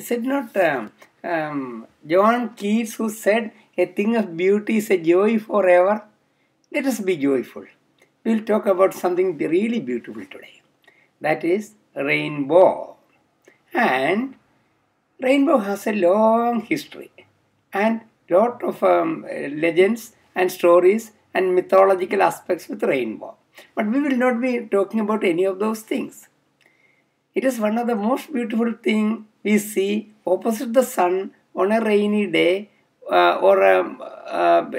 Is it not John Keats who said, "A thing of beauty is a joy forever"? Let us be joyful. We'll talk about something really beautiful today. That is rainbow. And rainbow has a long history and lot of legends and stories and mythological aspects with rainbow. But we will not be talking about any of those things. It is one of the most beautiful things we see opposite the sun on a rainy day, or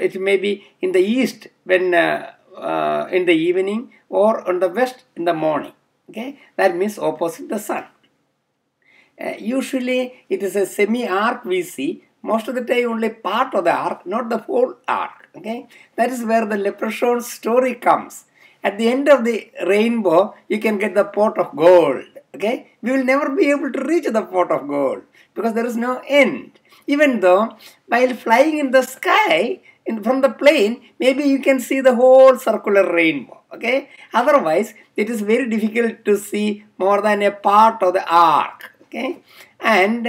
it may be in the east when in the evening, or on the west in the morning. Okay, that means opposite the sun. Usually it is a semi-arc we see. Most of the time only part of the arc, not the whole arc. Okay, that is where the leprechaun story comes. At the end of the rainbow, you can get the pot of gold. Okay, we will never be able to reach the pot of gold because there is no end. Even though while flying in the sky, from the plane, maybe you can see the whole circular rainbow. Okay, otherwise it is very difficult to see more than a part of the arc. Okay, and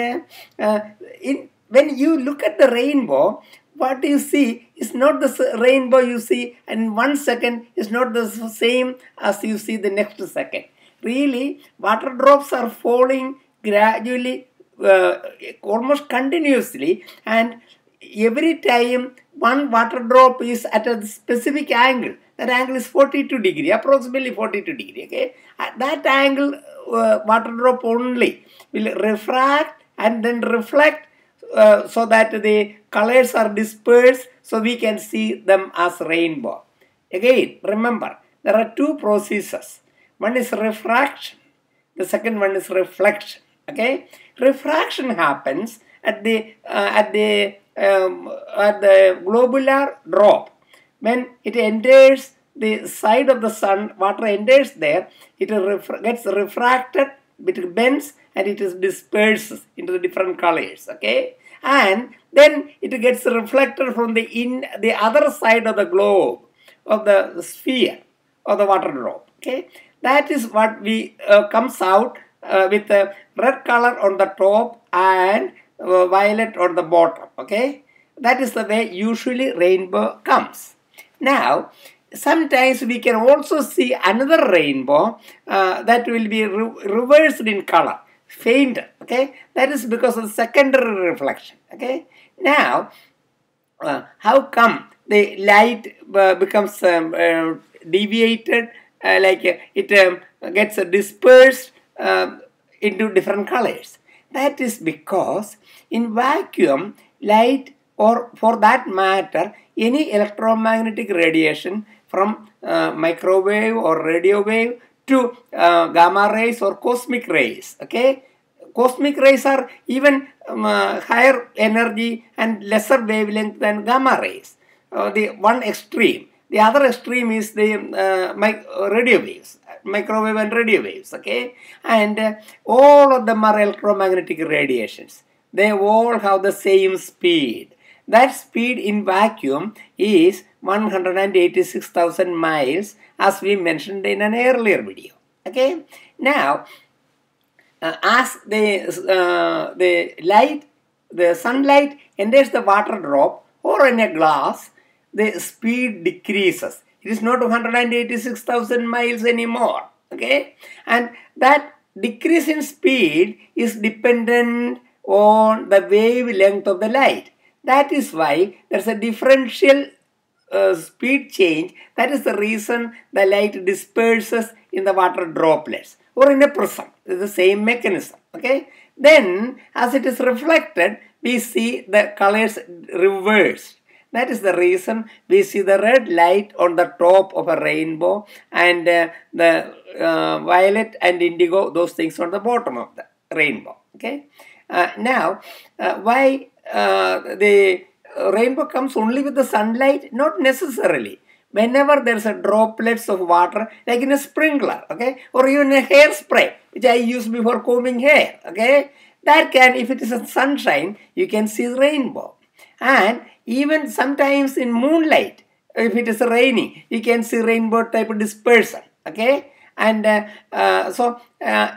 when you look at the rainbow, what you see is not the rainbow you see in 1 second is not the same as you see the next second. Really, water drops are falling gradually, almost continuously, and every time one water drop is at a specific angle. That angle is 42 degree, approximately 42 degree. Okay, at that angle, water drop only will refract and then reflect, so that the colors are dispersed, so we can see them as rainbow. Again, remember, there are two processes. One is refraction, the second one is reflection. Okay, refraction happens at the globular drop. When it enters the side of the sun, water enters there, it gets refracted, it bends, and it is disperses into the different colors. Okay, and then it gets reflected from the other side of the globe, of the sphere, of the water drop. Okay, that is what we comes out with a red color on the top and violet on the bottom. Okay, that is the way usually rainbow comes. Now, sometimes we can also see another rainbow that will be reversed in color, fainter. Okay, that is because of secondary reflection. Okay, now how come the light becomes deviated, like it gets dispersed into different colors? That is because in vacuum, light, or for that matter any electromagnetic radiation from microwave or radio wave to gamma rays or cosmic rays. Okay, cosmic rays are even higher energy and lesser wavelength than gamma rays. The one extreme. The other extreme is the radio waves, microwave and radio waves. Okay, and all of them are electromagnetic radiations. They all have the same speed. That speed in vacuum is 186,000 miles, as we mentioned in an earlier video. Okay, now as the light, the sunlight enters the water drop or in a glass, the speed decreases. It is not 186,000 miles anymore. Okay, and that decrease in speed is dependent on the wavelength of the light. That is why there is a differential speed change. That is the reason the light disperses in the water droplets or in a prism. It is the same mechanism. Okay, then as it is reflected, we see the colors reversed. That is the reason we see the red light on the top of a rainbow and the violet and indigo, those things on the bottom of the rainbow. Okay, now why the rainbow comes only with the sunlight? Not necessarily. Whenever there is a droplets of water, like in a sprinkler, okay, or even a hairspray, which I use before combing hair, okay, that can, if it is a sunshine, you can see rainbow. And even sometimes in moonlight, if it is raining, you can see rainbow type of dispersion. Okay, And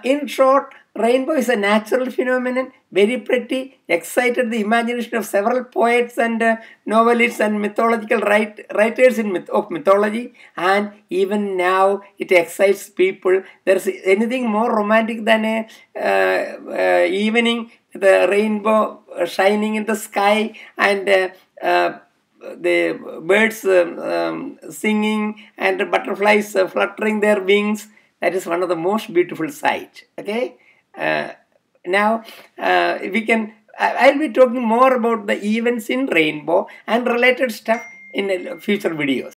in short, rainbow is a natural phenomenon, very pretty, excited the imagination of several poets and novelists and mythological writers of mythology, and even now it excites people. There's anything more romantic than a evening, the rainbow shining in the sky, and the birds singing and the butterflies fluttering their wings. That is one of the most beautiful sights. Okay. Now we can. I'll be talking more about the events in rainbow and related stuff in future videos.